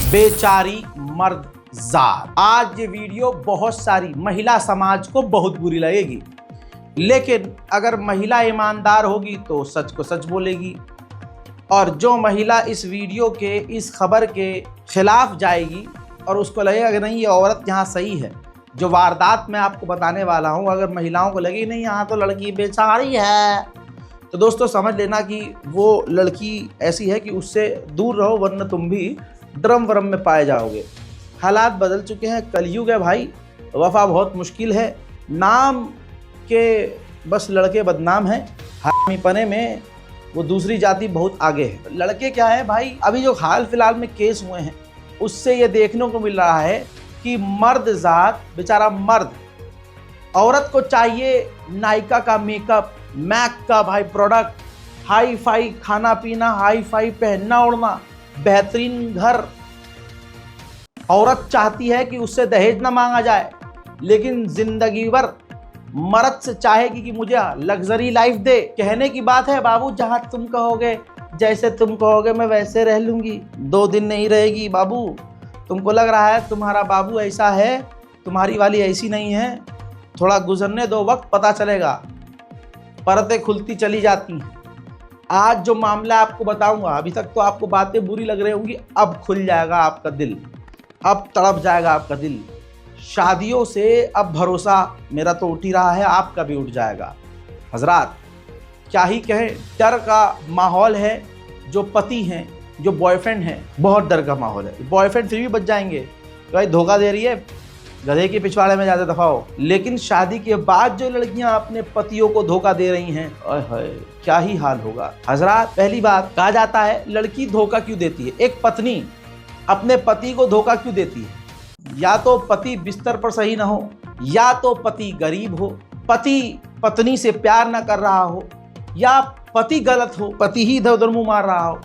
बेचारी मर्द जात। आज ये वीडियो बहुत सारी महिला समाज को बहुत बुरी लगेगी, लेकिन अगर महिला ईमानदार होगी तो सच को सच बोलेगी, और जो महिला इस वीडियो के इस खबर के खिलाफ जाएगी और उसको लगेगा कि नहीं ये औरत यहाँ सही है, जो वारदात मैं आपको बताने वाला हूँ, अगर महिलाओं को लगे नहीं यहाँ तो लड़की बेचारी है, तो दोस्तों समझ लेना कि वो लड़की ऐसी है कि उससे दूर रहो, वरना तुम भी ड्रम वरम में पाए जाओगे। हालात बदल चुके हैं, कलयुग है भाई, वफा बहुत मुश्किल है। नाम के बस लड़के बदनाम हैं, हरामीपने में वो दूसरी जाति बहुत आगे है। लड़के क्या है भाई, अभी जो हाल फिलहाल में केस हुए हैं उससे ये देखने को मिल रहा है कि मर्द जात बेचारा मर्द, औरत को चाहिए नायका का मेकअप, मैक का भाई प्रोडक्ट, हाई फाई खाना पीना, हाई फाई पहनना ओढ़ना, बेहतरीन घर। औरत चाहती है कि उससे दहेज ना मांगा जाए, लेकिन जिंदगी भर मर्द से चाहेगी कि मुझे लग्जरी लाइफ दे। कहने की बात है बाबू, जहां तुम कहोगे, जैसे तुम कहोगे मैं वैसे रह लूंगी। 2 दिन नहीं रहेगी बाबू। तुमको लग रहा है तुम्हारा बाबू ऐसा है, तुम्हारी वाली ऐसी नहीं है, थोड़ा गुजरने दो वक्त, पता चलेगा। परतें खुलती चली जाती हैं। आज जो मामला आपको बताऊंगा, अभी तक तो आपको बातें बुरी लग रही होंगी, अब खुल जाएगा आपका दिल, अब तड़प जाएगा आपका दिल। शादियों से अब भरोसा मेरा तो उठ ही रहा है, आपका भी उठ जाएगा। हजरात क्या ही कहें, डर का माहौल है। जो पति हैं, जो बॉयफ्रेंड हैं, बहुत डर का माहौल है। बॉयफ्रेंड फिर भी बच जाएंगे, भाई धोखा दे रही है, गधे के पिछवाड़े में ज़्यादा दफा हो। लेकिन शादी के बाद जो लड़कियां अपने पतियों को धोखा दे रही हैं, ओए क्या ही हाल होगा। हजरात पहली बात, कहा जाता है लड़की धोखा क्यों देती है, एक पत्नी अपने पति को धोखा क्यों देती है? या तो पति बिस्तर पर सही ना हो, या तो पति गरीब हो, पति पत्नी से प्यार ना कर रहा हो, या पति गलत हो, पति ही इधर उधर मुंह मार रहा हो।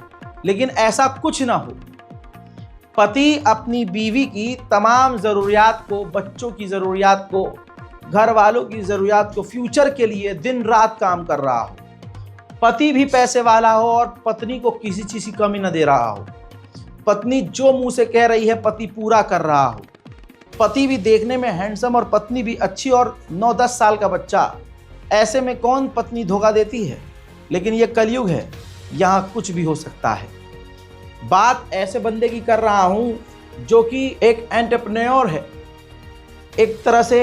लेकिन ऐसा कुछ ना हो, पति अपनी बीवी की तमाम ज़रूरियात को, बच्चों की ज़रूरियात को, घर वालों की ज़रूरियात को, फ्यूचर के लिए दिन रात काम कर रहा हो, पति भी पैसे वाला हो और पत्नी को किसी चीज़ की कमी न दे रहा हो, पत्नी जो मुंह से कह रही है पति पूरा कर रहा हो, पति भी देखने में हैंडसम और पत्नी भी अच्छी और 9-10 साल का बच्चा, ऐसे में कौन पत्नी धोखा देती है? लेकिन ये कलयुग है, यहाँ कुछ भी हो सकता है। बात ऐसे बंदे की कर रहा हूं जो कि एक एंटरप्रेन्योर है, एक तरह से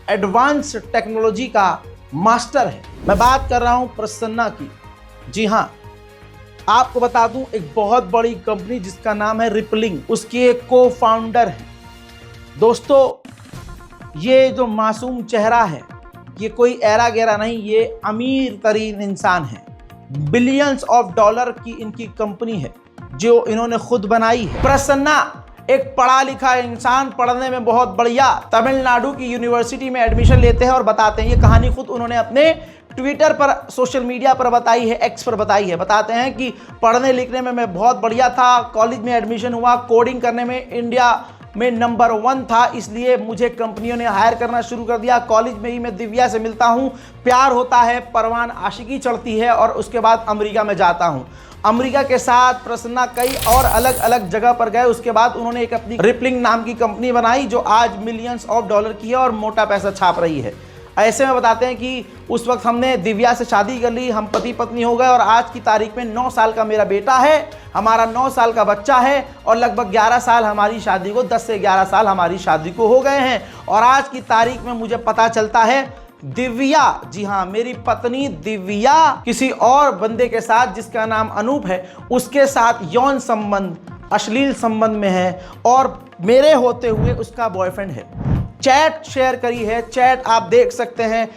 एडवांस टेक्नोलॉजी का मास्टर है। मैं बात कर रहा हूं प्रसन्ना की। जी हां, आपको बता दूं, एक बहुत बड़ी कंपनी जिसका नाम है रिपलिंग, उसकी एक को फाउंडर है। दोस्तों ये जो मासूम चेहरा है, ये कोई ऐरा गैरा नहीं, ये अमीर तरीन इंसान है। बिलियंस ऑफ डॉलर की इनकी कंपनी है जो इन्होंने खुद बनाई है। प्रसन्ना एक पढ़ा लिखा इंसान, पढ़ने में बहुत बढ़िया, तमिलनाडु की यूनिवर्सिटी में एडमिशन लेते हैं और बताते हैं, ये कहानी खुद उन्होंने अपने ट्विटर पर, सोशल मीडिया पर बताई है, एक्स पर बताई है। बताते हैं कि पढ़ने लिखने में मैं बहुत बढ़िया था, कॉलेज में एडमिशन हुआ, कोडिंग करने में इंडिया में नंबर 1 था, इसलिए मुझे कंपनियों ने हायर करना शुरू कर दिया। कॉलेज में ही मैं दिव्या से मिलता हूँ, प्यार होता है, परवान आशिकी चढ़ती है और उसके बाद अमेरिका में जाता हूँ। अमेरिका के साथ प्रसन्ना कई और अलग अलग जगह पर गए। उसके बाद उन्होंने एक अपनी रिपलिंग नाम की कंपनी बनाई जो आज मिलियंस ऑफ डॉलर की है और मोटा पैसा छाप रही है। ऐसे में बताते हैं कि उस वक्त हमने दिव्या से शादी कर ली, हम पति पत्नी हो गए और आज की तारीख में 9 साल का मेरा बेटा है, हमारा 9 साल का बच्चा है और लगभग 11 साल हमारी शादी को, 10 से 11 साल हमारी शादी को हो गए हैं। और आज की तारीख में मुझे पता चलता है दिव्या, जी हाँ मेरी पत्नी दिव्या, किसी और बंदे के साथ जिसका नाम अनूप है, उसके साथ यौन संबंध, अश्लील संबंध में है और मेरे होते हुए उसका बॉयफ्रेंड है। चैट शेयर करी है, चैट आप देख सकते हैं।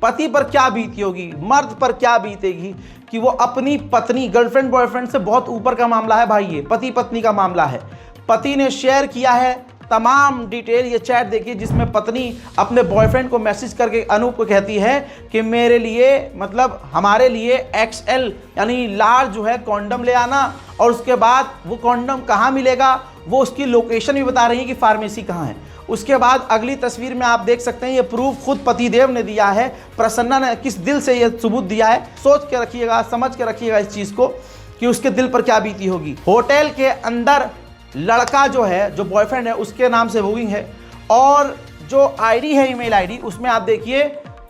पति पर क्या बीती होगी, मर्द पर क्या बीतेगी कि वो अपनी पत्नी, गर्लफ्रेंड बॉयफ्रेंड से बहुत ऊपर का मामला है भाई, ये पति पत्नी का मामला है। पति ने शेयर किया है तमाम डिटेल, ये चैट देखिए जिसमें पत्नी अपने बॉयफ्रेंड को मैसेज करके अनूप को कहती है कि मेरे लिए, मतलब हमारे लिए XL यानी लार्ज जो है कॉन्डम ले आना, और उसके बाद वो कॉन्डम कहाँ मिलेगा, वो उसकी लोकेशन भी बता रही है कि फार्मेसी कहाँ है। उसके बाद अगली तस्वीर में आप देख सकते हैं, ये प्रूफ खुद पतिदेव ने दिया है, प्रसन्ना ने किस दिल से ये सबूत दिया है। सोच के रखिएगा, समझ के रखिएगा इस चीज़ को कि उसके दिल पर क्या बीती होगी। होटल के अंदर लड़का जो है, जो बॉयफ्रेंड है, उसके नाम से बुकिंग है। और जो आईडी है, ईमेल आईडी, उसमें आप देखिए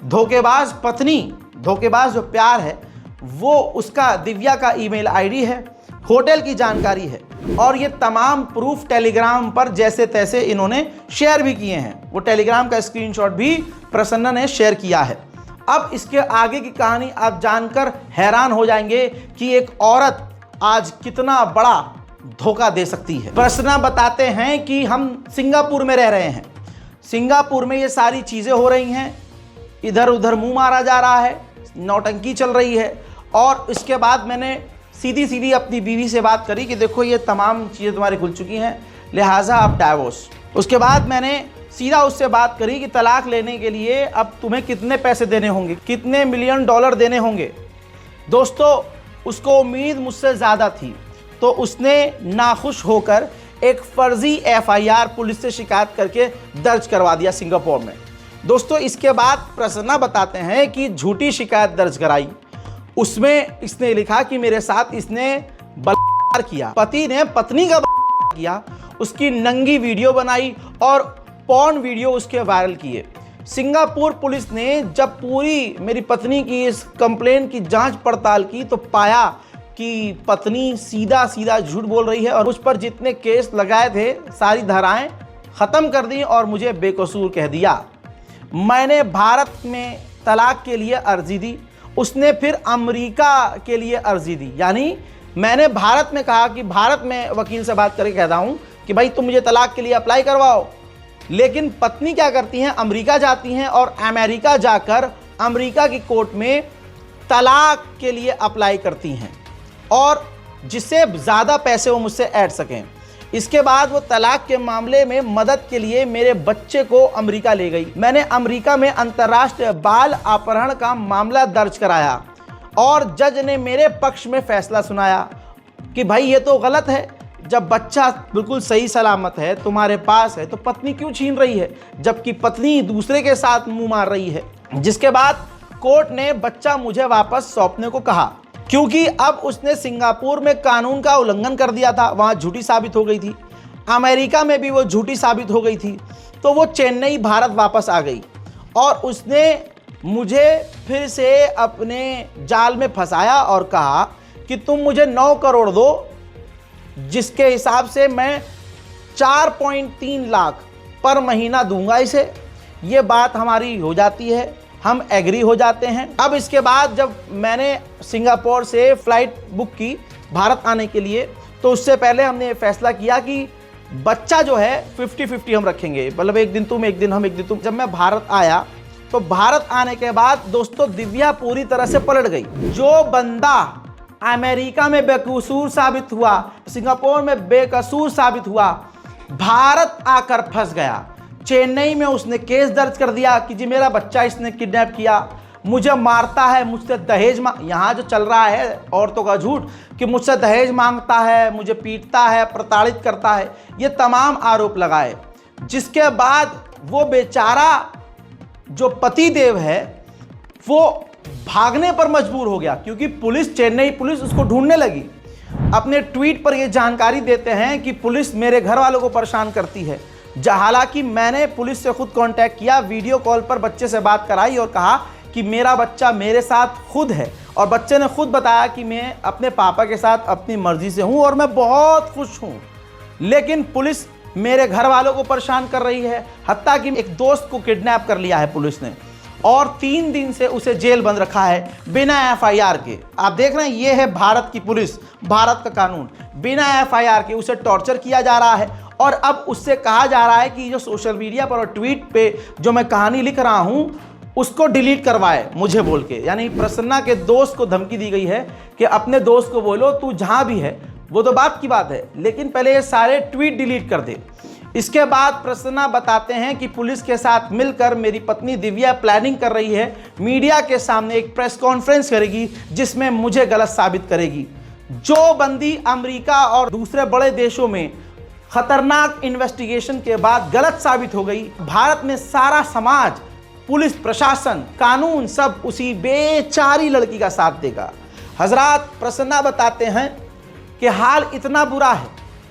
धोखेबाज पत्नी, धोखेबाज जो प्यार है वो उसका, दिव्या का ईमेल आईडी है, होटल की जानकारी है। और ये तमाम प्रूफ टेलीग्राम पर जैसे तैसे इन्होंने शेयर भी किए हैं। वो टेलीग्राम का स्क्रीनशॉट भी प्रसन्ना ने शेयर किया है। अब इसके आगे की कहानी आप जानकर हैरान हो जाएंगे कि एक औरत आज कितना बड़ा धोखा दे सकती है। प्रसन्ना बताते हैं कि हम सिंगापुर में रह रहे हैं, सिंगापुर में ये सारी चीज़ें हो रही हैं, इधर उधर मुंह मारा जा रहा है, नौटंकी चल रही है। और इसके बाद मैंने सीधी सीधी अपनी बीवी से बात करी कि देखो ये तमाम चीज़ें तुम्हारी खुल चुकी हैं, लिहाजा अब डाइवोर्स। उसके बाद मैंने सीधा उससे बात करी कि तलाक लेने के लिए अब तुम्हें कितने पैसे देने होंगे, कितने मिलियन डॉलर देने होंगे। दोस्तों, उसको उम्मीद मुझसे ज़्यादा थी, तो उसने नाखुश होकर एक फर्जी FIR पुलिस से शिकायत करके दर्ज करवा दिया सिंगापुर में। दोस्तों, इसके बाद प्रसन्ना बताते हैं कि झूठी शिकायत दर्ज कराई। उसमें इसने लिखा कि मेरे साथ इसने बलात्कार किया, पति ने पत्नी का बलात्कार किया, उसकी नंगी वीडियो बनाई और पॉर्न वीडियो उसके वायरल किए। सिंगापुर पुलिस ने जब पूरी मेरी पत्नी की इस कंप्लेंट की जांच पड़ताल की तो पाया कि पत्नी सीधा सीधा झूठ बोल रही है और उस पर जितने केस लगाए थे सारी धाराएं ख़त्म कर दी और मुझे बेकसूर कह दिया। मैंने भारत में तलाक के लिए अर्जी दी, उसने फिर अमेरिका के लिए अर्जी दी। यानी मैंने भारत में कहा कि भारत में वकील से बात करके कहता हूं कि भाई तुम मुझे तलाक के लिए अप्लाई करवाओ, लेकिन पत्नी क्या करती हैं, अमेरिका जाती हैं और अमेरिका जाकर अमेरिका की कोर्ट में तलाक के लिए अप्लाई करती हैं और जिससे ज़्यादा पैसे वो मुझसे ऐड सकें। इसके बाद वो तलाक के मामले में मदद के लिए मेरे बच्चे को अमेरिका ले गई। मैंने अमेरिका में अंतर्राष्ट्रीय बाल अपहरण का मामला दर्ज कराया और जज ने मेरे पक्ष में फैसला सुनाया कि भाई ये तो गलत है, जब बच्चा बिल्कुल सही सलामत है, तुम्हारे पास है, तो पत्नी क्यों छीन रही है, जबकि पत्नी दूसरे के साथ मुंह मार रही है। जिसके बाद कोर्ट ने बच्चा मुझे वापस सौंपने को कहा, क्योंकि अब उसने सिंगापुर में कानून का उल्लंघन कर दिया था, वहाँ झूठी साबित हो गई थी, अमेरिका में भी वो झूठी साबित हो गई थी। तो वो चेन्नई भारत वापस आ गई और उसने मुझे फिर से अपने जाल में फंसाया और कहा कि तुम मुझे 9 करोड़ दो, जिसके हिसाब से मैं 4.3 लाख पर महीना दूंगा इसे। ये बात हमारी हो जाती है, हम एग्री हो जाते हैं। अब इसके बाद जब मैंने सिंगापुर से फ़्लाइट बुक की भारत आने के लिए, तो उससे पहले हमने ये फैसला किया कि बच्चा जो है 50-50 हम रखेंगे, मतलब एक दिन तुम एक दिन हम एक दिन तुम। जब मैं भारत आया तो भारत आने के बाद दोस्तों दिव्या पूरी तरह से पलट गई। जो बंदा अमेरिका में बेकसूर साबित हुआ, सिंगापुर में बेकसूर साबित हुआ, भारत आकर फंस गया। चेन्नई में उसने केस दर्ज कर दिया कि जी मेरा बच्चा इसने किडनैप किया, मुझे मारता है, मुझसे दहेज यहाँ जो चल रहा है औरतों का झूठ कि मुझसे दहेज मांगता है, मुझे पीटता है, प्रताड़ित करता है, ये तमाम आरोप लगाए। जिसके बाद वो बेचारा जो पति देव है वो भागने पर मजबूर हो गया, क्योंकि पुलिस, चेन्नई पुलिस उसको ढूंढने लगी। अपने ट्वीट पर ये जानकारी देते हैं कि पुलिस मेरे घर वालों को परेशान करती है। हालांकि मैंने पुलिस से खुद कांटेक्ट किया, वीडियो कॉल पर बच्चे से बात कराई और कहा कि मेरा बच्चा मेरे साथ खुद है, और बच्चे ने खुद बताया कि मैं अपने पापा के साथ अपनी मर्जी से हूं और मैं बहुत खुश हूं, लेकिन पुलिस मेरे घर वालों को परेशान कर रही है। हत्ता कि एक दोस्त को किडनैप कर लिया है पुलिस ने और 3 दिन से उसे जेल बंद रखा है बिना FIR के। आप देख रहे हैं, ये है भारत की पुलिस, भारत का कानून। बिना FIR के उसे टॉर्चर किया जा रहा है और अब उससे कहा जा रहा है कि जो सोशल मीडिया पर और ट्वीट पे जो मैं कहानी लिख रहा हूं उसको डिलीट करवाए मुझे बोल के। यानी प्रसन्ना के दोस्त को धमकी दी गई है कि अपने दोस्त को बोलो तू जहां भी है, वो तो बात की बात है, लेकिन पहले ये सारे ट्वीट डिलीट कर दे। इसके बाद प्रसन्ना बताते हैं कि पुलिस के साथ मिलकर मेरी पत्नी दिव्या प्लानिंग कर रही है, मीडिया के सामने एक प्रेस कॉन्फ्रेंस करेगी जिसमें मुझे गलत साबित करेगी। जो बंदी अमेरिका और दूसरे बड़े देशों में खतरनाक इन्वेस्टिगेशन के बाद गलत साबित हो गई, भारत में सारा समाज, पुलिस प्रशासन, कानून सब उसी बेचारी लड़की का साथ देगा। हजरात, प्रसन्ना बताते हैं कि हाल इतना बुरा है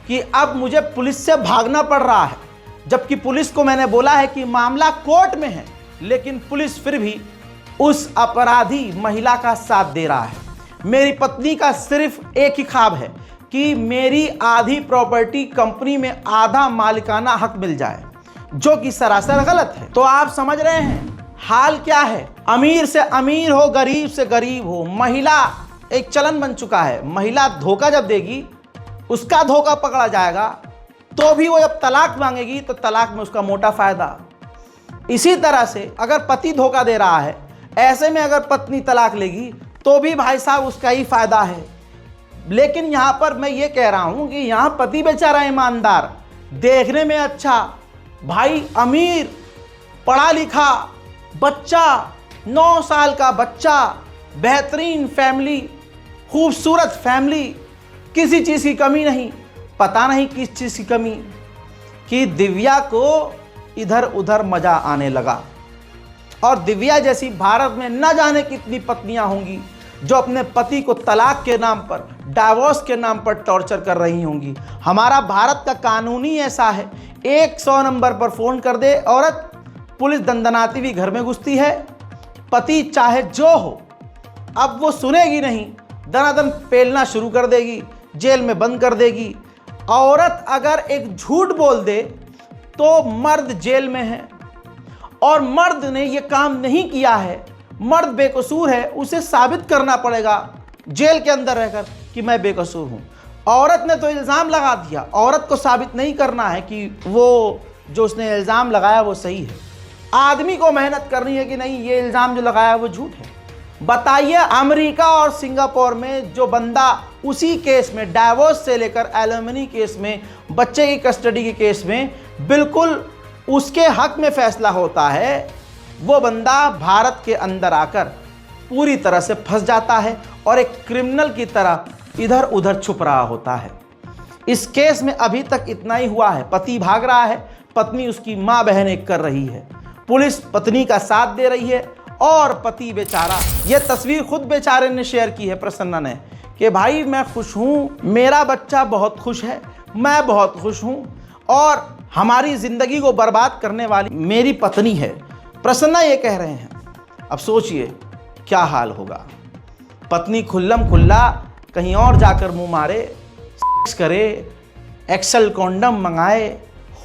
कि अब मुझे पुलिस से भागना पड़ रहा है, जबकि पुलिस को मैंने बोला है कि मामला कोर्ट में है, लेकिन पुलिस फिर भी उस अपराधी महिला का साथ दे रहा है। मेरी पत्नी का सिर्फ एक ही ख्वाब है कि मेरी आधी प्रॉपर्टी कंपनी में आधा मालिकाना हक मिल जाए, जो कि सरासर गलत है। तो आप समझ रहे हैं हाल क्या है। अमीर से अमीर हो, गरीब से गरीब हो, महिला एक चलन बन चुका है। महिला धोखा जब देगी, उसका धोखा पकड़ा जाएगा, तो भी वो जब तलाक मांगेगी तो तलाक में उसका मोटा फायदा। इसी तरह से अगर पति धोखा दे रहा है, ऐसे में अगर पत्नी तलाक लेगी तो भी भाई साहब उसका ही फायदा है। लेकिन यहाँ पर मैं ये कह रहा हूँ कि यहाँ पति बेचारा ईमानदार, देखने में अच्छा, भाई अमीर, पढ़ा लिखा बच्चा, 9 साल का बच्चा, बेहतरीन फैमिली, खूबसूरत फैमिली, किसी चीज़ की कमी नहीं। पता नहीं किस चीज़ की कमी कि दिव्या को इधर उधर मज़ा आने लगा। और दिव्या जैसी भारत में न जाने कितनी पत्नियां होंगी जो अपने पति को तलाक के नाम पर, डाइवोर्स के नाम पर टॉर्चर कर रही होंगी। हमारा भारत का कानून ही ऐसा है, 100 नंबर पर फ़ोन कर दे औरत, पुलिस दंदनाती हुई घर में घुसती है। पति चाहे जो हो, अब वो सुनेगी नहीं, दनादन पेलना शुरू कर देगी, जेल में बंद कर देगी। औरत अगर एक झूठ बोल दे तो मर्द जेल में है, और मर्द ने ये काम नहीं किया है, मर्द बेकसूर है, उसे साबित करना पड़ेगा जेल के अंदर रहकर कि मैं बेकसूर हूँ। औरत ने तो इल्ज़ाम लगा दिया, औरत को साबित नहीं करना है कि वो जो उसने इल्ज़ाम लगाया वो सही है। आदमी को मेहनत करनी है कि नहीं ये इल्ज़ाम जो लगाया वो झूठ है। बताइए अमेरिका और सिंगापुर में जो बंदा उसी केस में, डाइवोर्स से लेकर एलिमनी केस में, बच्चे की कस्टडी के केस में बिल्कुल उसके हक में फैसला होता है, वो बंदा भारत के अंदर आकर पूरी तरह से फंस जाता है और एक क्रिमिनल की तरह इधर उधर छुप रहा होता है। इस केस में अभी तक इतना ही हुआ है, पति भाग रहा है, पत्नी उसकी माँ बहनें कर रही है, पुलिस पत्नी का साथ दे रही है, और पति बेचारा, ये तस्वीर खुद बेचारे ने शेयर की है प्रसन्ना ने, कि भाई मैं खुश हूँ, मेरा बच्चा बहुत खुश है, मैं बहुत खुश हूँ, और हमारी ज़िंदगी को बर्बाद करने वाली मेरी पत्नी है। प्रसन्ना ये कह रहे हैं। अब सोचिए क्या हाल होगा। पत्नी खुल्लम खुल्ला कहीं और जाकर मुंह मारे, सेक्स करे, एक्सेल कॉन्डम मंगाए,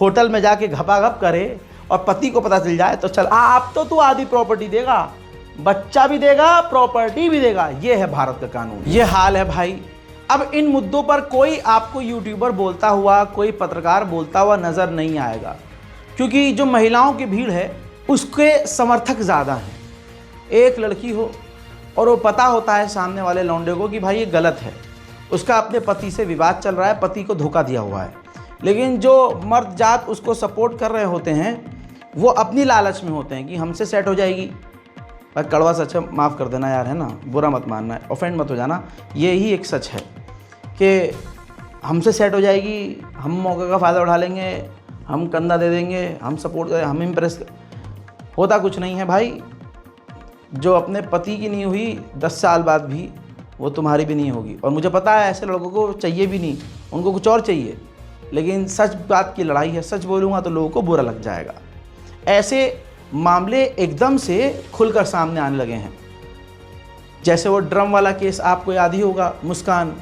होटल में जाके घपाघप करे, और पति को पता चल जाए तो चल आप तो तू आधी प्रॉपर्टी देगा, बच्चा भी देगा, प्रॉपर्टी भी देगा। ये है भारत का कानून, ये हाल है भाई। अब इन मुद्दों पर कोई आपको यूट्यूबर बोलता हुआ, कोई पत्रकार बोलता हुआ नज़र नहीं आएगा, क्योंकि जो महिलाओं की भीड़ है उसके समर्थक ज़्यादा हैं। एक लड़की हो और वो पता होता है सामने वाले लौंडे को कि भाई ये गलत है, उसका अपने पति से विवाद चल रहा है, पति को धोखा दिया हुआ है, लेकिन जो मर्द जात उसको सपोर्ट कर रहे होते हैं वो अपनी लालच में होते हैं कि हमसे सेट हो जाएगी। भाई कड़वा सच है, माफ़ कर देना यार, है ना, बुरा मत मानना, ऑफेंड मत हो जाना, ये ही एक सच है कि हमसे सेट हो जाएगी, हम मौके का फ़ायदा उठा लेंगे, हम कंधा दे देंगे, हम सपोर्ट करें, हम इम्प्रेस। होता कुछ नहीं है भाई। जो अपने पति की नहीं हुई 10 साल बाद भी वो तुम्हारी भी नहीं होगी। और मुझे पता है ऐसे लड़कों को चाहिए भी नहीं, उनको कुछ और चाहिए, लेकिन सच बात की लड़ाई है, सच बोलूँगा तो लोगों को बुरा लग जाएगा। ऐसे मामले एकदम से खुलकर सामने आने लगे हैं। जैसे वो ड्रम वाला केस आपको याद ही होगा, मुस्कान,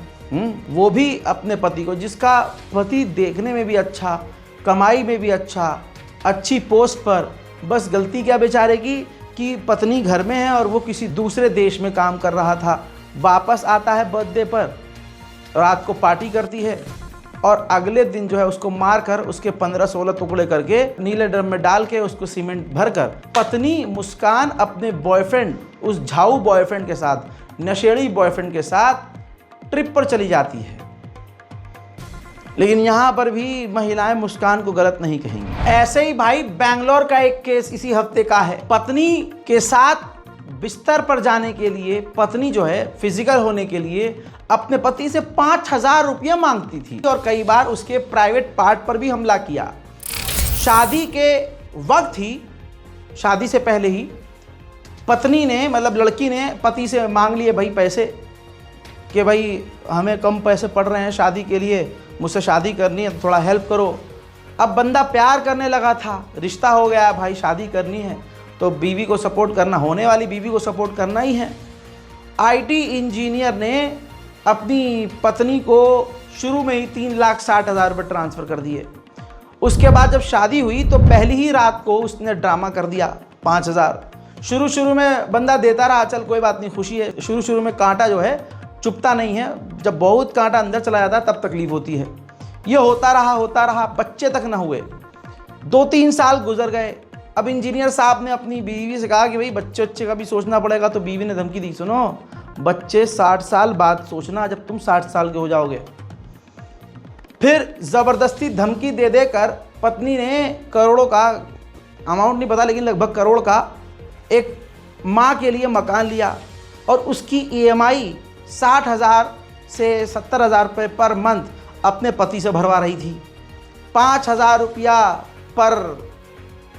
वो भी अपने पति को, जिसका पति देखने में भी अच्छा, कमाई में भी अच्छा, अच्छी पोस्ट पर, बस गलती क्या बेचारे की कि पत्नी घर में है और वो किसी दूसरे देश में काम कर रहा था, वापस आता है बर्थडे पर, रात को पार्टी करती है और अगले दिन जो है उसको मार कर उसके 15-16 टुकड़े करके नीले ड्रम में डाल के उसको सीमेंट भरकर पत्नी मुस्कान अपने बॉयफ्रेंड, उस झाऊ बॉयफ्रेंड के साथ, नशेड़ी बॉयफ्रेंड के साथ ट्रिप पर चली जाती है। लेकिन यहाँ पर भी महिलाएं मुस्कान को गलत नहीं कहेंगी। ऐसे ही भाई बेंगलोर का एक केस इसी हफ्ते का है। पत्नी के साथ बिस्तर पर जाने के लिए पत्नी जो है फिजिकल होने के लिए अपने पति से 5,000 रुपये मांगती थी और कई बार उसके प्राइवेट पार्ट पर भी हमला किया। शादी के वक्त ही, शादी से पहले ही पत्नी ने, मतलब लड़की ने पति से मांग लिए भाई पैसे कि भाई हमें कम पैसे पड़ रहे हैं शादी के लिए, मुझसे शादी करनी है तो थोड़ा हेल्प करो। अब बंदा प्यार करने लगा था, रिश्ता हो गया भाई, शादी करनी है तो बीवी को सपोर्ट करना, होने वाली बीवी को सपोर्ट करना ही है। आईटी इंजीनियर ने अपनी पत्नी को शुरू में ही 3,60,000 रुपये ट्रांसफ़र कर दिए। उसके बाद जब शादी हुई तो पहली ही रात को उसने ड्रामा कर दिया 5,000। शुरू में बंदा देता रहा, चल कोई बात नहीं, खुशी है। शुरू में कांटा जो है चुभता नहीं है, जब बहुत कांटा अंदर चला जाता है तब तकलीफ होती है। ये होता रहा, बच्चे तक ना हुए। 2-3 साल गुजर गए। अब इंजीनियर साहब ने अपनी बीवी से कहा कि भाई बच्चे का भी सोचना पड़ेगा, तो बीवी ने धमकी दी, सुनो बच्चे 60 साल बाद सोचना, जब तुम 60 साल के हो जाओगे। फिर ज़बरदस्ती धमकी दे देकर पत्नी ने करोड़ों का, अमाउंट नहीं पता लेकिन लगभग करोड़ का, एक माँ के लिए मकान लिया और उसकी EMI 60,000 से 70,000 रुपये पर मंथ अपने पति से भरवा रही थी। 5,000 रुपया पर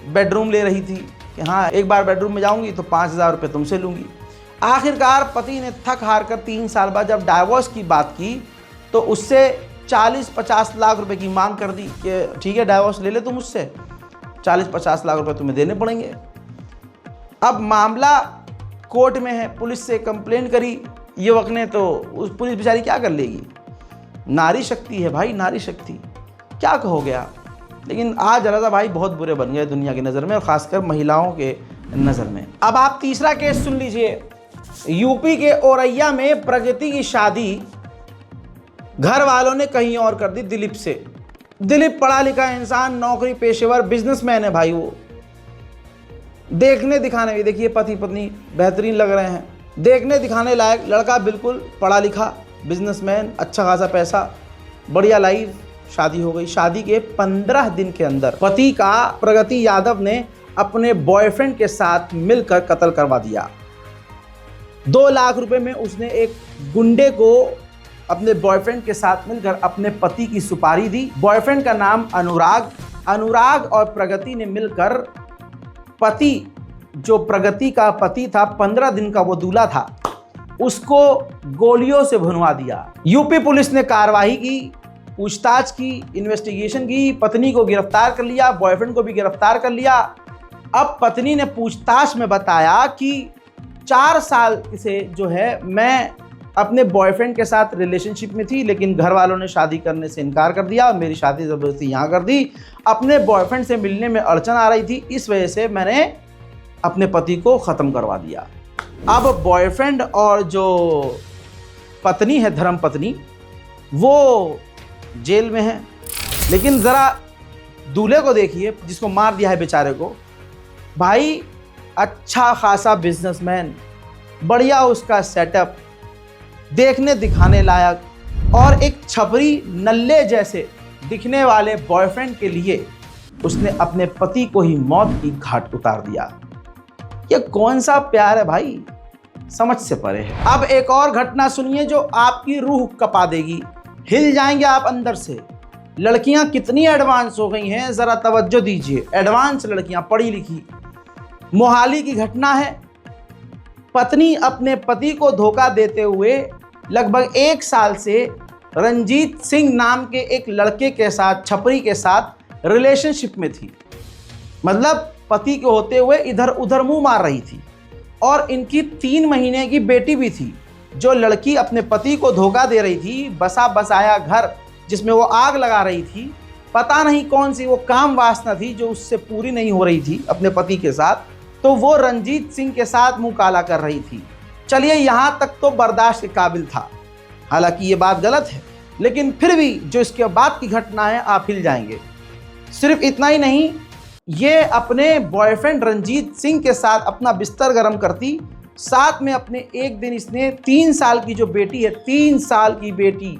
बेडरूम ले रही थी कि हाँ एक बार बेडरूम में जाऊंगी तो 5,000 रुपये तुमसे लूँगी। आखिरकार पति ने थक हार कर 3 साल बाद जब डाइवोर्स की बात की तो उससे 40-50 लाख रुपए की मांग कर दी कि ठीक है डाइवोर्स ले ले तुम मुझसे, 40-50 लाख रुपए तुम्हें देने पड़ेंगे। अब मामला कोर्ट में है, पुलिस से कंप्लेंट करी युवक ने, तो उस पुलिस बेचारी क्या कर लेगी। नारी शक्ति है भाई, नारी शक्ति, क्या कहोगे आप। लेकिन आज रज़ा भाई बहुत बुरे बन गए दुनिया की नज़र में और ख़ासकर महिलाओं के नज़र में। अब आप तीसरा केस सुन लीजिए। यूपी के औरैया में प्रगति की शादी घर वालों ने कहीं और कर दी, दिलीप से। दिलीप पढ़ा लिखा इंसान, नौकरी पेशेवर बिजनेसमैन है भाई। वो देखने दिखाने में, देखिए पति पत्नी बेहतरीन लग रहे हैं, देखने दिखाने लायक लड़का, बिल्कुल पढ़ा लिखा बिजनेसमैन, अच्छा खासा पैसा, बढ़िया लाइफ। शादी हो गई। शादी के 15 दिन के अंदर पति का प्रगति यादव ने अपने बॉयफ्रेंड के साथ मिलकर कत्ल करवा दिया। 2 लाख रुपए में उसने एक गुंडे को अपने बॉयफ्रेंड के साथ मिलकर अपने पति की सुपारी दी। बॉयफ्रेंड का नाम अनुराग और प्रगति ने मिलकर पति, जो प्रगति का पति था, 15 दिन का वो दूल्हा था, उसको गोलियों से भुनवा दिया। यूपी पुलिस ने कार्रवाई की, पूछताछ की, इन्वेस्टिगेशन की, पत्नी को गिरफ्तार कर लिया, बॉयफ्रेंड को भी गिरफ्तार कर लिया। अब पत्नी ने पूछताछ में बताया कि 4 साल से जो है मैं अपने बॉयफ्रेंड के साथ रिलेशनशिप में थी, लेकिन घर वालों ने शादी करने से इनकार कर दिया, मेरी शादी ज़बरदस्ती यहाँ कर दी। अपने बॉयफ्रेंड से मिलने में अड़चन आ रही थी, इस वजह से मैंने अपने पति को ख़त्म करवा दिया। अब बॉयफ्रेंड और जो पत्नी है, धर्म पत्नी, वो जेल में है। लेकिन ज़रा दूल्हे को देखिए जिसको मार दिया है बेचारे को। भाई अच्छा खासा बिजनेसमैन, बढ़िया उसका सेटअप, देखने दिखाने लायक, और एक छपरी नल्ले जैसे दिखने वाले बॉयफ्रेंड के लिए उसने अपने पति को ही मौत की घाट उतार दिया। ये कौन सा प्यार है भाई, समझ से परे है। अब एक और घटना सुनिए जो आपकी रूह कपा देगी, हिल जाएंगे आप अंदर से। लड़कियां कितनी एडवांस हो गई हैं, जरा तवज्जो दीजिए। एडवांस लड़कियां, पढ़ी लिखी। मोहाली की घटना है। पत्नी अपने पति को धोखा देते हुए लगभग 1 साल से रंजीत सिंह नाम के एक लड़के के साथ, छपरी के साथ रिलेशनशिप में थी। मतलब पति के होते हुए इधर उधर मुंह मार रही थी। और इनकी 3 महीने की बेटी भी थी। जो लड़की अपने पति को धोखा दे रही थी, बसा बसाया घर जिसमें वो आग लगा रही थी, पता नहीं कौन सी वो काम वासना थी जो उससे पूरी नहीं हो रही थी अपने पति के साथ, तो वो रंजीत सिंह के साथ मुंह काला कर रही थी। चलिए यहाँ तक तो बर्दाश्त के काबिल था, हालांकि ये बात गलत है, लेकिन फिर भी जो इसके बाद की घटना है आप हिल जाएंगे। सिर्फ इतना ही नहीं, ये अपने बॉयफ्रेंड रंजीत सिंह के साथ अपना बिस्तर गर्म करती, साथ में अपने एक दिन इसने 3 साल की जो बेटी है, 3 साल की बेटी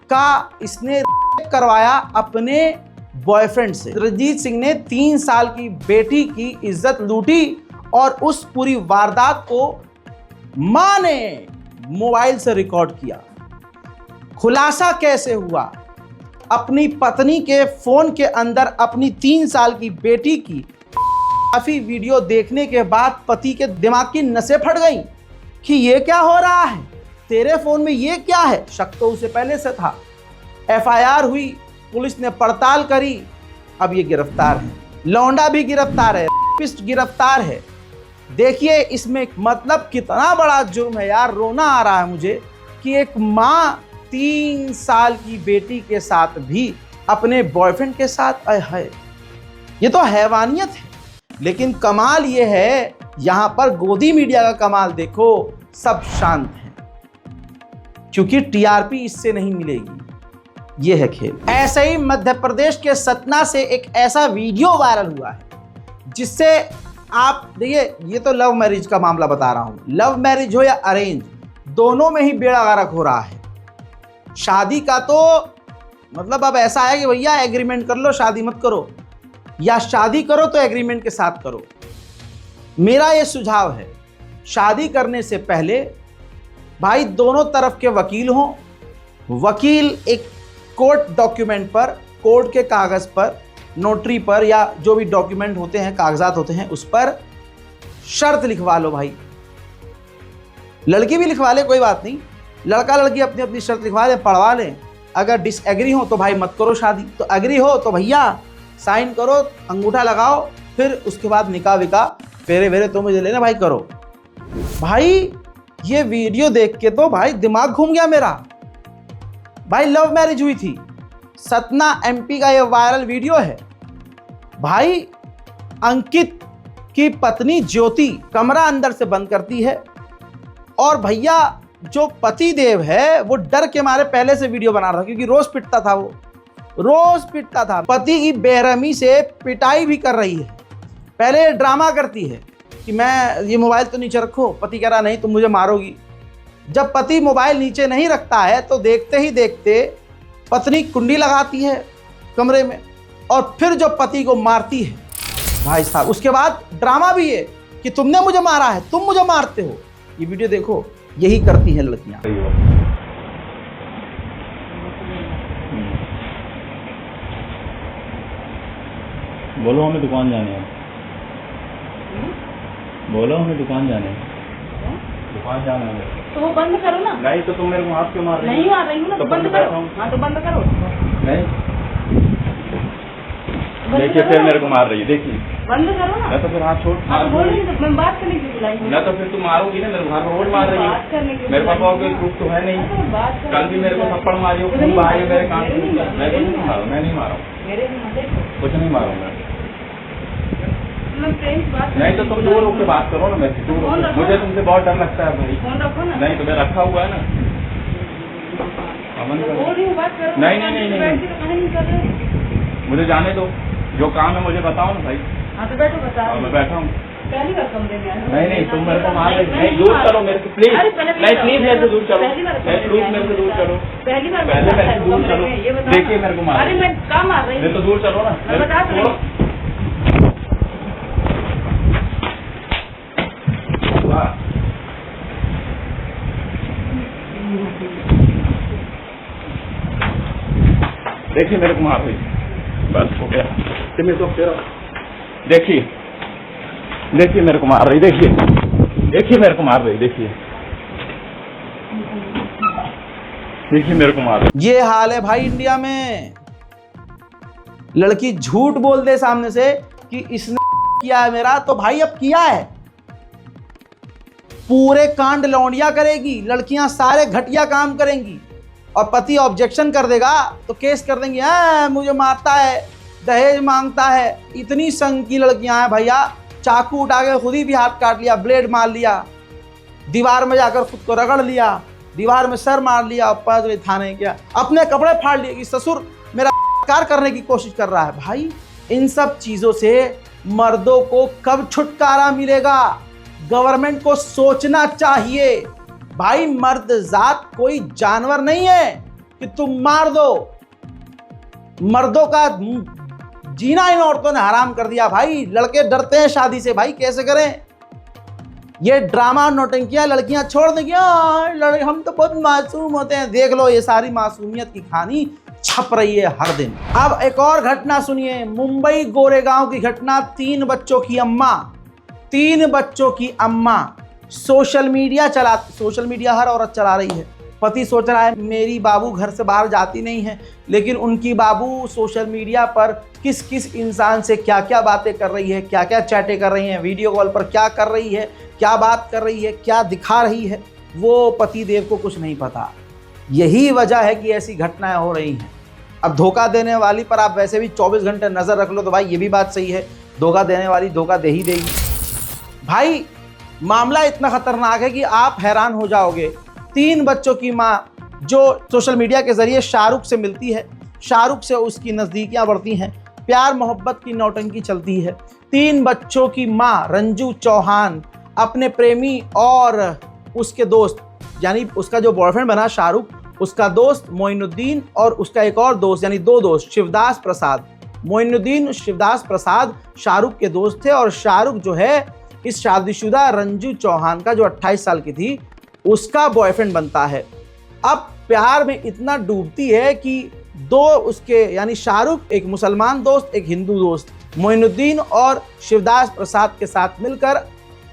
का इसने करवाया अपने बॉयफ्रेंड से। रंजीत सिंह ने 3 साल की बेटी की इज्जत लूटी और उस पूरी वारदात को मां ने मोबाइल से रिकॉर्ड किया। खुलासा कैसे हुआ? अपनी पत्नी के फोन के अंदर अपनी 3 साल की बेटी की काफी वीडियो देखने के बाद पति के दिमाग की नसें फट गई कि ये क्या हो रहा है, तेरे फोन में ये क्या है? शक तो उसे पहले से था। FIR हुई, पुलिस ने पड़ताल करी, अब ये गिरफ्तार है। लौंडा भी गिरफ्तार है, पिस्ट गिरफ्तार है। देखिए इसमें मतलब कितना बड़ा जुर्म है यार। रोना आ रहा है मुझे कि एक माँ 3 साल की बेटी के साथ भी अपने बॉयफ्रेंड के साथ, आए हाय, ये तो हैवानियत है। लेकिन कमाल ये है, यहां पर गोदी मीडिया का कमाल देखो, सब शांत हैं क्योंकि TRP इससे नहीं मिलेगी। ये है खेल। ऐसे ही मध्य प्रदेश के सतना से एक ऐसा वीडियो वायरल हुआ है जिससे आप देखिए, ये तो लव मैरिज का मामला बता रहा हूं। लव मैरिज हो या अरेंज, दोनों में ही बेड़ा गर्क हो रहा है। शादी का तो मतलब अब ऐसा है कि भैया एग्रीमेंट कर लो, शादी मत करो, या शादी करो तो एग्रीमेंट के साथ करो। मेरा ये सुझाव है, शादी करने से पहले भाई दोनों तरफ के वकील हों। वकील एक कोर्ट डॉक्यूमेंट पर, कोर्ट के कागज पर, नोटरी पर, या जो भी डॉक्यूमेंट होते हैं, कागजात होते हैं, उस पर शर्त लिखवा लो भाई। लड़की भी लिखवा ले, कोई बात नहीं, लड़का लड़की अपनी अपनी शर्त लिखवा लें, पढ़वा लें। अगर डिसएग्री हो तो भाई मत करो शादी, तो एग्री हो तो भैया साइन करो, अंगूठा लगाओ, फिर उसके बाद निकाह विकाह, फेरे वेरे तो मुझे लेना भाई, करो। भाई ये वीडियो देख के तो भाई दिमाग घूम गया मेरा। भाई लव मैरिज हुई थी, सतना MP का ये वायरल वीडियो है। भाई अंकित की पत्नी ज्योति कमरा अंदर से बंद करती है और भैया जो पति देव है वो डर के मारे पहले से वीडियो बना रहा था, क्योंकि रोज पिटता था, वो रोज पिटता था। पति की बेरहमी से पिटाई भी कर रही है। पहले ड्रामा करती है कि मैं ये मोबाइल तो नीचे रखो, पति कह रहा नहीं तुम मुझे मारोगी। जब पति मोबाइल नीचे नहीं रखता है तो देखते ही देखते पत्नी कुंडी लगाती है कमरे में और फिर जो पति को मारती है भाई साहब। उसके बाद ड्रामा भी है कि तुमने मुझे मारा है, तुम मुझे मारते हो। ये वीडियो देखो, यही करती हैं लड़कियां। बोलो हमें दुकान जाने हैं, बोलो हमें दुकान जाने हैं, दुकान जाना है। तो वो बंद करो ना। नहीं तो तुम मेरे को हाथ क्यों मार रही हो? नहीं मार रही हूँ ना, तो बंद करो। हाँ तो बंद करो। नहीं देखिए फिर मेरे को मार रही है, देखिए बंद करो ना। तो फिर हाथ छोड़। हाँ बोल रही तो मैं बात करने की बुलाई हूँ ना, तो फिर तुम मारोगी ना, मेरे को हाथ रोड मार रही है। मेरे पास और कोई प्रूफ तो है नहीं। कल भी मेरे को थप्पड़ मारी हो, खून बहा है मेरे कान से। मैं तो नहीं मारा, मैं नहीं मारा, कुछ नहीं मारूंगा। नहीं तो तुम दूर होकर बात करो ना, मैं दूर, मुझे तुमसे बहुत डर लगता है भाई। फोन रखो ना। नहीं तो मैं रखा हुआ है ना, अमन कर। नहीं, मुझे जाने दो, जो काम है मुझे बताओ ना भाई। हाँ तो बैठो, बता। मैं बैठा हूँ। पहली बार कमरे में नहीं नहीं, तुम मेरे को मार रहे, नहीं दूर चलो मेरे को प्लीज, नहीं प्लीज मेरे से दूर चलो, नहीं प्लीज मेरे से दूर चलो, पहली बार पहले मेरे से दूर चलो। देखिए मेरे को मार, अरे मैं कहाँ मार रही हूँ? तो दूर चलो ना, मैं बता तो रही। देखिए मेरे को मार रही, बस हो गया। मेरे को देखिए, देखिए मेरे को मार रही, देखिए देखिए मेरे को मार रही, देखिए देखिए मेरे को मार रही। ये हाल है भाई इंडिया में। लड़की झूठ बोल दे सामने से कि इसने किया है मेरा, तो भाई अब किया है। पूरे कांड लौंडिया करेगी, लड़कियां सारे घटिया काम करेंगी और पति ऑब्जेक्शन कर देगा तो केस कर देंगे, मुझे मारता है, दहेज मांगता है। इतनी संग की लड़कियां हैं भैया, चाकू उठा के खुद ही भी हाथ काट लिया, ब्लेड मार लिया, दीवार में जाकर खुद को रगड़ लिया, दीवार में सर मार लिया, ऊपर थाने किया, अपने कपड़े फाड़ लिए कि ससुर मेरा कार करने की कोशिश कर रहा है। भाई इन सब चीजों से मर्दों को कब छुटकारा मिलेगा? गवर्नमेंट को सोचना चाहिए। भाई मर्द जात कोई जानवर नहीं है कि तुम मार दो। मर्दों का जीना इन औरतों ने हराम कर दिया भाई। लड़के डरते हैं शादी से, भाई कैसे करें? ये ड्रामा नौटंकियां लड़कियां छोड़ देंगी, हम तो बहुत मासूम होते हैं। देख लो ये सारी मासूमियत की कहानी छप रही है हर दिन। अब एक और घटना सुनिए, मुंबई गोरेगांव की घटना। 3 बच्चों की अम्मा सोशल मीडिया हर औरत चला रही है। पति सोच रहा है मेरी बाबू घर से बाहर जाती नहीं है, लेकिन उनकी बाबू सोशल मीडिया पर किस किस इंसान से क्या क्या बातें कर रही है, क्या क्या चैटें कर रही हैं, वीडियो कॉल पर क्या कर रही है, क्या बात कर रही है, क्या दिखा रही है, वो पति देव को कुछ नहीं पता। यही वजह है कि ऐसी घटनाएं हो रही हैं। अब धोखा देने वाली पर आप वैसे भी 24 घंटे नज़र रख लो तो भाई ये भी बात सही है, धोखा देने वाली धोखा दे ही देगी। भाई मामला इतना खतरनाक है कि आप हैरान हो जाओगे। 3 बच्चों की माँ जो सोशल मीडिया के जरिए शाहरुख से मिलती है, शाहरुख से उसकी नज़दीकियाँ बढ़ती हैं, प्यार मोहब्बत की नौटंकी चलती है। 3 बच्चों की माँ रंजू चौहान अपने प्रेमी और उसके दोस्त, यानी उसका जो बॉयफ्रेंड बना शाहरुख, उसका दोस्त मोइनुद्दीन और उसका एक और दोस्त, यानी 2 दोस्त, शिवदास प्रसाद। मोइनुद्दीन शिवदास प्रसाद शाहरुख के दोस्त थे और शाहरुख जो है इस शादीशुदा रंजू चौहान का, जो 28 साल की थी, उसका बॉयफ्रेंड बनता है। अब प्यार में इतना डूबती है कि 2 उसके, यानी शाहरुख एक मुसलमान दोस्त, एक हिंदू दोस्त, मोइनुद्दीन और शिवदास प्रसाद के साथ मिलकर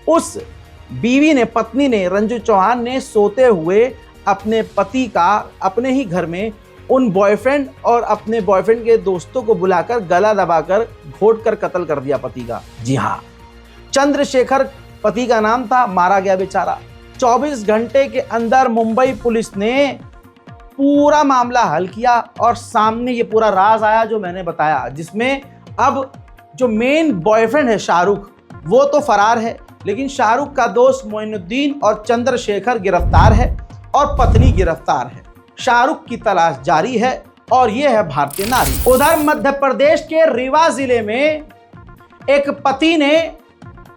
उस बीवी ने, पत्नी ने, रंजू चौहान ने सोते हुए अपने पति का अपने ही घर में उन बॉयफ्रेंड और अपने बॉयफ्रेंड के दोस्तों को बुलाकर गला दबाकर घोट कर कत्ल कर दिया पति का। जी हाँ, चंद्रशेखर पति का नाम था, मारा गया बेचारा। 24 घंटे के अंदर मुंबई पुलिस ने पूरा मामला हल किया और सामने ये पूरा राज आया जो मैंने बताया, जिसमें अब जो मेन बॉयफ्रेंड है शाहरुख, वो तो फरार है, लेकिन शाहरुख का दोस्त मोइनुद्दीन और चंद्रशेखर गिरफ्तार है और पत्नी गिरफ्तार है। शाहरुख की तलाश जारी है और ये है भारतीय नारी। उधर मध्य प्रदेश के रीवा जिले में एक पति ने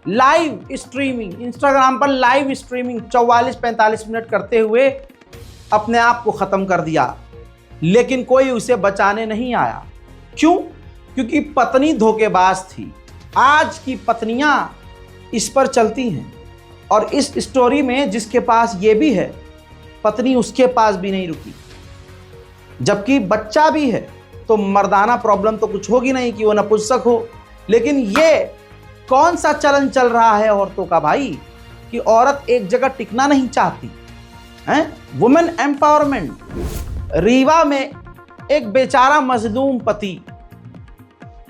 लाइव स्ट्रीमिंग, इंस्टाग्राम पर लाइव स्ट्रीमिंग 44-45 मिनट करते हुए अपने आप को ख़त्म कर दिया, लेकिन कोई उसे बचाने नहीं आया। क्यों? क्योंकि पत्नी धोखेबाज थी। आज की पत्नियां इस पर चलती हैं और इस स्टोरी में जिसके पास ये भी है, पत्नी उसके पास भी नहीं रुकी, जबकि बच्चा भी है, तो मर्दाना प्रॉब्लम तो कुछ होगी नहीं कि वो नपुंसक हो। लेकिन ये कौन सा चलन चल रहा है औरतों का भाई, कि औरत एक जगह टिकना नहीं चाहती है। Women empowerment. रीवा में एक बेचारा मजलूम पति,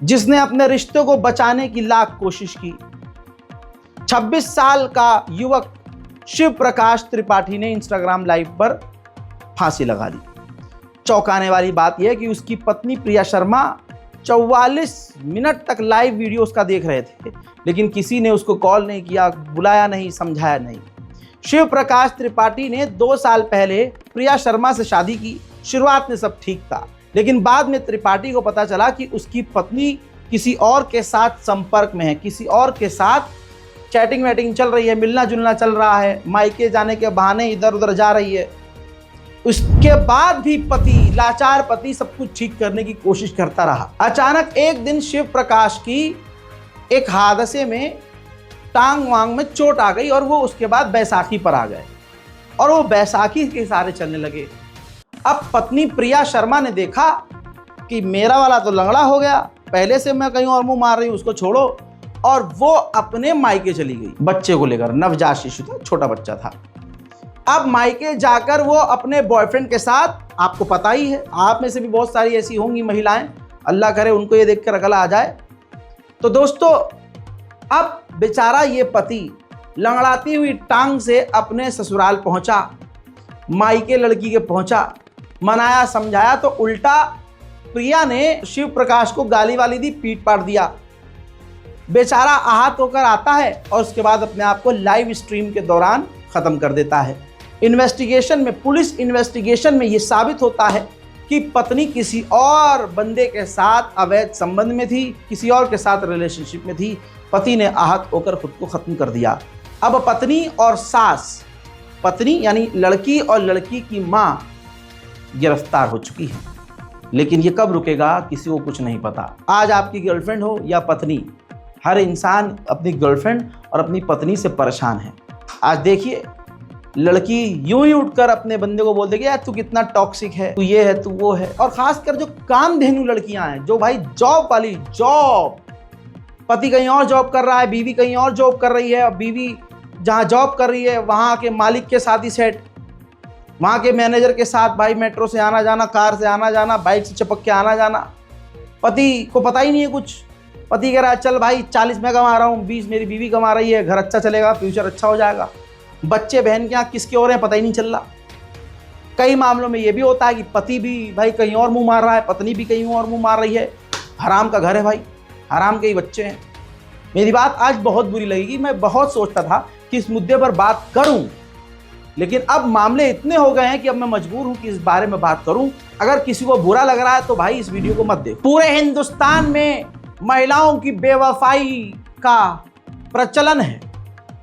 जिसने अपने रिश्ते को बचाने की लाख कोशिश की। 26 साल का युवक शिव प्रकाश त्रिपाठी ने इंस्टाग्राम लाइव पर फांसी लगा दी। चौंकाने वाली बात यह है कि उसकी पत्नी प्रिया शर्मा 44 मिनट तक लाइव वीडियो उसका देख रहे थे, लेकिन किसी ने उसको कॉल नहीं किया, बुलाया नहीं, समझाया नहीं। शिव प्रकाश त्रिपाठी ने 2 साल पहले प्रिया शर्मा से शादी की। शुरुआत में सब ठीक था, लेकिन बाद में त्रिपाठी को पता चला कि उसकी पत्नी किसी और के साथ संपर्क में है, किसी और के साथ चैटिंग वैटिंग चल रही है, मिलना जुलना चल रहा है, मायके जाने के बहाने इधर उधर जा रही है। उसके बाद भी पति, लाचार पति, सब कुछ ठीक करने की कोशिश करता रहा। अचानक एक दिन शिव प्रकाश की एक हादसे में टांग वांग में चोट आ गई और वो उसके बाद बैसाखी पर आ गए और वो बैसाखी के सहारे चलने लगे। अब पत्नी प्रिया शर्मा ने देखा कि मेरा वाला तो लंगड़ा हो गया, पहले से मैं कहीं और मुंह मार रही हूँ, उसको छोड़ो, और वो अपने मायके चली गई बच्चे को लेकर। नवजात शिशु था, छोटा बच्चा था। अब मायके जाकर वो अपने बॉयफ्रेंड के साथ, आपको पता ही है, आप में से भी बहुत सारी ऐसी होंगी महिलाएं, अल्लाह करे उनको ये देखकर अकल आ जाए। तो दोस्तों, अब बेचारा ये पति लंगड़ाती हुई टांग से अपने ससुराल पहुंचा, मायके लड़की के पहुंचा, मनाया समझाया तो उल्टा प्रिया ने शिव प्रकाश को गाली वाली दी, पीट पाट दिया। बेचारा आहत होकर आता है और उसके बाद अपने आप को लाइव स्ट्रीम के दौरान ख़त्म कर देता है। इन्वेस्टिगेशन में, पुलिस इन्वेस्टिगेशन में ये साबित होता है कि पत्नी किसी और बंदे के साथ अवैध संबंध में थी, किसी और के साथ रिलेशनशिप में थी। पति ने आहत होकर खुद को ख़त्म कर दिया। अब पत्नी और सास, पत्नी यानी लड़की और लड़की की माँ गिरफ्तार हो चुकी है, लेकिन ये कब रुकेगा किसी को कुछ नहीं पता। आज आपकी गर्लफ्रेंड हो या पत्नी, हर इंसान अपनी गर्लफ्रेंड और अपनी पत्नी से परेशान है। आज देखिए, लड़की यूं ही उठकर अपने बंदे को बोल देगी यार तू कितना टॉक्सिक है, तू ये है, तू वो है। और खासकर जो कामधेनु लड़कियां हैं, जो भाई जॉब वाली, जॉब, पति कहीं और जॉब कर रहा है, बीवी कहीं और जॉब कर रही है, और बीवी जहाँ जॉब कर रही है वहाँ के मालिक के साथ ही सेट, वहाँ के मैनेजर के साथ भाई मेट्रो से आना जाना, कार से आना जाना, बाइक से चपक के आना जाना। पति को पता ही नहीं है कुछ। पति कह रहा है चल भाई 40 मैं कमा रहा हूँ, 20 मेरी बीवी कमा रही है, घर अच्छा चलेगा, फ्यूचर अच्छा हो जाएगा। बच्चे बहन के यहाँ किसके हो रहे हैं पता ही नहीं चल रहा। कई मामलों में ये भी होता है कि पति भी भाई कहीं और मुंह मार रहा है, पत्नी भी कहीं और मुंह मार रही है। हराम का घर है भाई, हराम के ही बच्चे हैं। मेरी बात आज बहुत बुरी लगेगी, मैं बहुत सोचता था कि इस मुद्दे पर बात करूं, लेकिन अब मामले इतने हो गए हैं कि अब मैं मजबूर हूं कि इस बारे में बात करूं। अगर किसी को बुरा लग रहा है तो भाई इस वीडियो को मत देखो। पूरे हिंदुस्तान में महिलाओं की बेवफाई का प्रचलन है।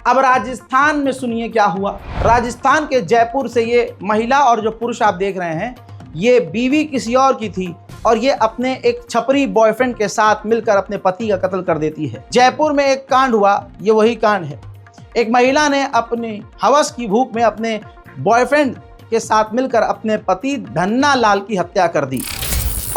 अब राजस्थान में सुनिए क्या हुआ। राजस्थान के जयपुर से ये महिला और जो पुरुष आप देख रहे हैं, ये बीवी किसी और की थी और ये अपने एक छपरी बॉयफ्रेंड के साथ मिलकर अपने पति का कत्ल कर देती है। जयपुर में एक कांड हुआ, ये वही कांड है। एक महिला ने अपने हवस की भूख में अपने बॉयफ्रेंड के साथ मिलकर अपने पति धन्ना लाल की हत्या कर दी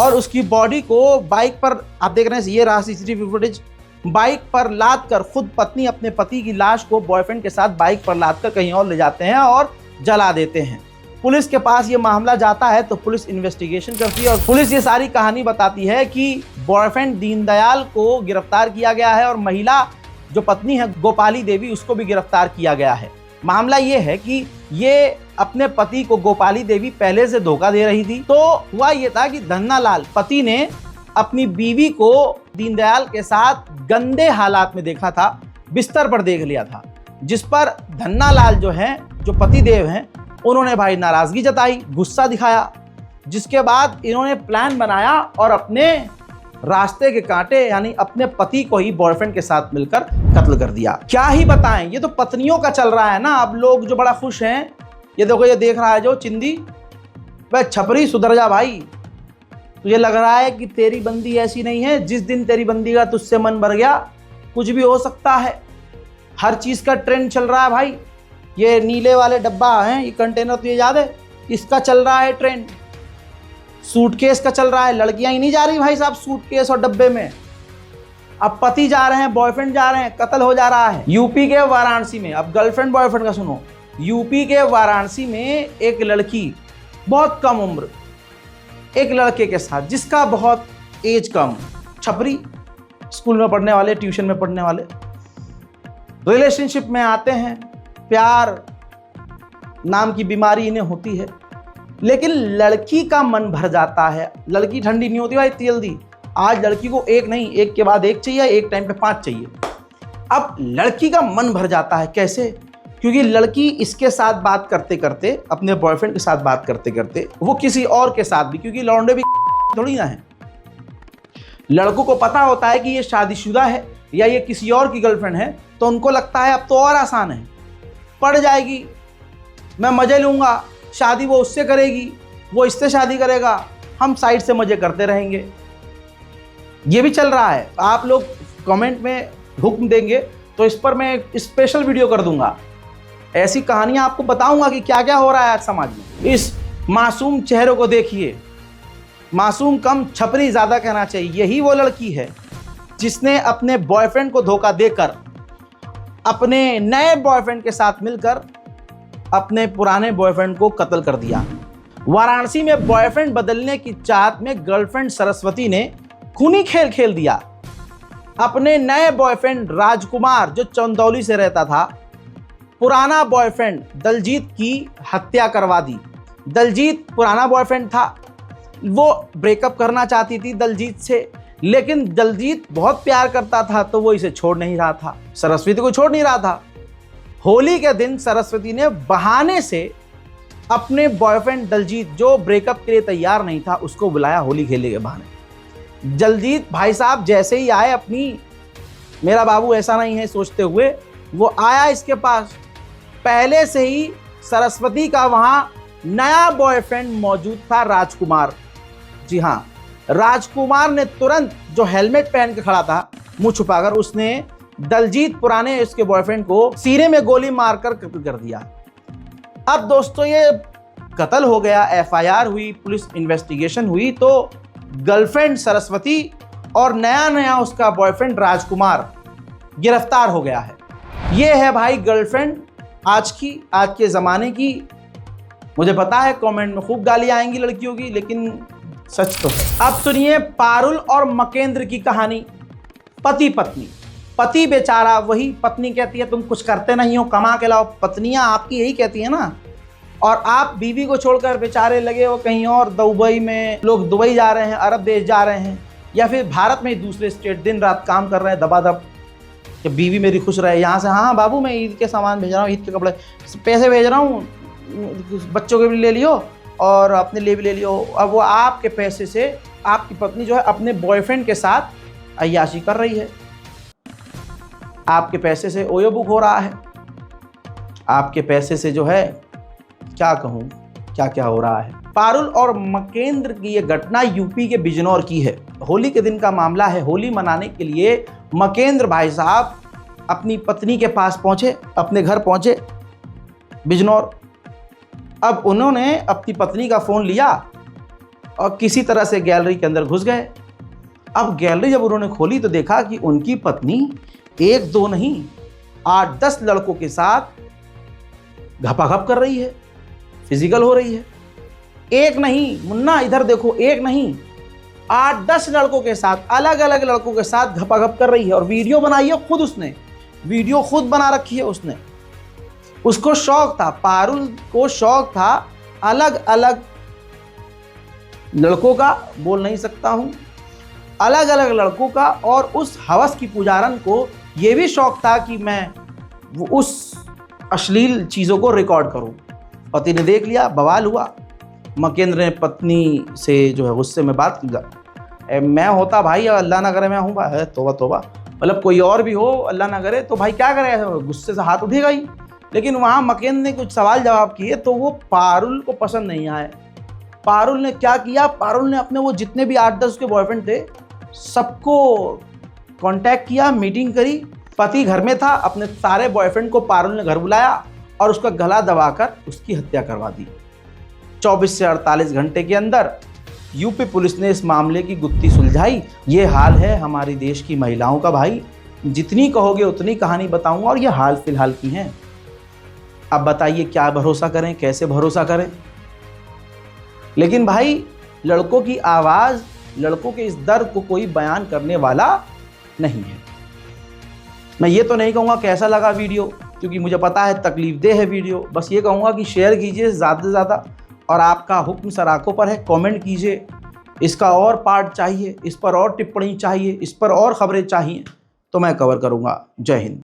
और उसकी बॉडी को बाइक पर, आप देख रहे हैं ये रहा सीसीटीवी फुटेज, बाइक पर लाद कर खुद पत्नी अपने पति की लाश को बॉयफ्रेंड के साथ बाइक पर लाद कर कहीं और ले जाते हैं और जला देते हैं। पुलिस के पास ये मामला जाता है तो पुलिस इन्वेस्टिगेशन करती है और पुलिस ये सारी कहानी बताती है कि बॉयफ्रेंड दीनदयाल को गिरफ्तार किया गया है और महिला जो पत्नी है गोपाली देवी, उसको भी गिरफ्तार किया गया है। मामला ये है कि ये अपने पति को गोपाली देवी पहले से धोखा दे रही थी। तो हुआ ये था कि धन्ना लाल पति ने अपनी बीवी को दीनदयाल के साथ गंदे हालात में देखा था, बिस्तर पर देख लिया था, जिस पर धन्ना लाल जो हैं, जो पतिदेव हैं, उन्होंने भाई नाराजगी जताई, गुस्सा दिखाया, जिसके बाद इन्होंने प्लान बनाया और अपने रास्ते के कांटे यानी अपने पति को ही बॉयफ्रेंड के साथ मिलकर कत्ल कर दिया। क्या ही बताएं, ये तो पत्नियों का चल रहा है ना। अब लोग जो बड़ा खुश हैं, ये देखो ये देख रहा है जो चिंदी, वह छपरी सुधर जा भाई। तुझे लग रहा है कि तेरी बंदी ऐसी नहीं है, जिस दिन तेरी बंदी का तुझसे मन भर गया कुछ भी हो सकता है। हर चीज का ट्रेंड चल रहा है भाई। ये नीले वाले डब्बा हैं, ये कंटेनर तुझे याद है, इसका चल रहा है ट्रेंड। सूटकेस का चल रहा है, लड़कियां ही नहीं जा रही भाई साहब सूटकेस और डब्बे में। अब पति जा रहे हैं, बॉयफ्रेंड जा रहे हैं, कत्ल हो जा रहा है। यूपी के वाराणसी में, अब गर्लफ्रेंड बॉयफ्रेंड का सुनो, यूपी के वाराणसी में एक लड़की बहुत कम उम्र एक लड़के के साथ, जिसका बहुत एज कम, छपरी स्कूल में पढ़ने वाले, ट्यूशन में पढ़ने वाले, रिलेशनशिप में आते हैं। प्यार नाम की बीमारी इन्हें होती है, लेकिन लड़की का मन भर जाता है। लड़की ठंडी नहीं होती भाई इतनी जल्दी। आज लड़की को एक नहीं, एक के बाद एक चाहिए, एक टाइम पे 5 चाहिए। अब लड़की का मन भर जाता है, कैसे? क्योंकि लड़की इसके साथ बात करते करते, अपने बॉयफ्रेंड के साथ बात करते करते, वो किसी और के साथ भी, क्योंकि लौंडे भी थोड़ी ना है, लड़कों को पता होता है कि ये शादीशुदा है या ये किसी और की गर्लफ्रेंड है, तो उनको लगता है अब तो और आसान है, पड़ जाएगी, मैं मजे लूंगा, शादी वो उससे करेगी, वो इससे शादी करेगा, हम साइड से मजे करते रहेंगे। ये भी चल रहा है। आप लोग कमेंट में हुक्म देंगे तो इस पर मैं स्पेशल वीडियो कर दूंगा। ऐसी कहानियां आपको बताऊंगा कि क्या क्या हो रहा है आज समाज में। इस मासूम चेहरे को देखिए, मासूम कम छपरी ज़्यादा कहना चाहिए। यही वो लड़की है जिसने अपने बॉयफ्रेंड को धोखा देकर अपने नए बॉयफ्रेंड के साथ मिलकर अपने पुराने बॉयफ्रेंड को कत्ल कर दिया। वाराणसी में बॉयफ्रेंड बदलने की चाहत में गर्लफ्रेंड सरस्वती ने खूनी खेल खेल दिया। अपने नए बॉयफ्रेंड राजकुमार, जो चंदौली से रहता था, पुराना बॉयफ्रेंड दलजीत की हत्या करवा दी। दलजीत पुराना बॉयफ्रेंड था, वो ब्रेकअप करना चाहती थी दलजीत से, लेकिन दलजीत बहुत प्यार करता था तो वो इसे छोड़ नहीं रहा था, सरस्वती को छोड़ नहीं रहा था। होली के दिन सरस्वती ने बहाने से अपने बॉयफ्रेंड दलजीत, जो ब्रेकअप के लिए तैयार नहीं था, उसको बुलाया होली खेलने के बहाने। दलजीत भाई साहब जैसे ही आए, अपनी मेरा बाबू ऐसा नहीं है सोचते हुए, वो आया इसके पास। पहले से ही सरस्वती का वहां नया बॉयफ्रेंड मौजूद था, राजकुमार। जी हाँ, राजकुमार ने तुरंत, जो हेलमेट पहन के खड़ा था मुंह छुपाकर, उसने दलजीत पुराने उसके बॉयफ्रेंड को सीने में गोली मारकर कत्ल कर दिया। अब दोस्तों ये कत्ल हो गया, एफआईआर हुई, पुलिस इन्वेस्टिगेशन हुई, तो गर्लफ्रेंड सरस्वती और नया नया उसका बॉयफ्रेंड राजकुमार गिरफ्तार हो गया है। ये है भाई गर्लफ्रेंड आज के ज़माने की। मुझे पता है कमेंट में खूब गालियाँ आएंगी लड़कियों की, लेकिन सच तो है। अब सुनिए पारुल और मकेंद्र की कहानी। पति पत्नी, पति बेचारा, वही पत्नी कहती है तुम कुछ करते नहीं हो, कमा के लाओ। पत्नियां आपकी यही कहती है ना। और आप बीवी को छोड़कर बेचारे लगे हो कहीं और, दुबई में। लोग दुबई जा रहे हैं, अरब देश जा रहे हैं, या फिर भारत में ही दूसरे स्टेट, दिन रात काम कर रहे हैं दबादब कि बीवी मेरी खुश रहे। यहाँ से हाँ बाबू मैं ईद के सामान भेज रहा हूँ, ईद के कपड़े, पैसे भेज रहा हूँ, बच्चों के भी ले लियो और अपने लिए भी ले लियो। अब वो आपके पैसे से आपकी पत्नी जो है अपने बॉयफ्रेंड के साथ अय्याशी कर रही है। आपके पैसे से ओयो बुक हो रहा है, आपके पैसे से जो है क्या कहूँ क्या क्या हो रहा है। पारुल और मकेंद्र की ये घटना यूपी के बिजनौर की है। होली के दिन का मामला है। होली मनाने के लिए मकेंद्र भाई साहब अपनी पत्नी के पास पहुँचे, अपने घर पहुँचे बिजनौर। अब उन्होंने अपनी पत्नी का फ़ोन लिया और किसी तरह से गैलरी के अंदर घुस गए। अब गैलरी जब उन्होंने खोली तो देखा कि उनकी पत्नी 1-2 नहीं 8-10 लड़कों के साथ घपाघप कर रही है, फिजिकल हो रही है। एक नहीं मुन्ना, इधर देखो, एक नहीं 8-10 लड़कों के साथ, अलग अलग लड़कों के साथ घपाघप कर रही है। और वीडियो बनाई है खुद उसने, वीडियो खुद बना रखी है उसने। उसको शौक था, पारुल को शौक था अलग अलग लड़कों का, बोल नहीं सकता हूँ, अलग अलग लड़कों का। और उस हवस की पुजारन को ये भी शौक था कि मैं उस अश्लील चीज़ों को रिकॉर्ड करूं। पति ने देख लिया, बवाल हुआ। मकेंद्र ने पत्नी से जो है गुस्से में बात की, मैं होता भाई, अल्लाह ना करे मैं हूँ, तोबा तोबा, मतलब कोई और भी हो अल्लाह ना करे तो भाई क्या करे, गुस्से से हाथ उठेगा ही। लेकिन वहाँ मकेंद्र ने कुछ सवाल जवाब किए तो वो पारुल को पसंद नहीं आए। पारुल ने क्या किया, पारुल ने अपने वो जितने भी 8-10 उसके बॉयफ्रेंड थे सबको कांटेक्ट किया, मीटिंग करी। पति घर में था, अपने सारे बॉयफ्रेंड को पारुल ने घर बुलाया और उसका गला दबाकर उसकी हत्या करवा दी। 24 से 48 घंटे के अंदर यूपी पुलिस ने इस मामले की गुत्थी सुलझाई। ये हाल है हमारी देश की महिलाओं का भाई। जितनी कहोगे उतनी कहानी बताऊंगा और ये हाल फिलहाल की हैं। अब बताइए क्या भरोसा करें, कैसे भरोसा करें। लेकिन भाई लड़कों की आवाज़, लड़कों के इस दर्द को कोई बयान करने वाला नहीं है। मैं ये तो नहीं कहूँगा कैसा लगा वीडियो, क्योंकि मुझे पता है तकलीफदेह है वीडियो। बस ये कहूँगा कि शेयर कीजिए ज़्यादा से ज़्यादा, और आपका हुक्म सर आंखों पर है, कमेंट कीजिए। इसका और पार्ट चाहिए, इस पर और टिप्पणी चाहिए, इस पर और खबरें चाहिए तो मैं कवर करूँगा। जय हिंद।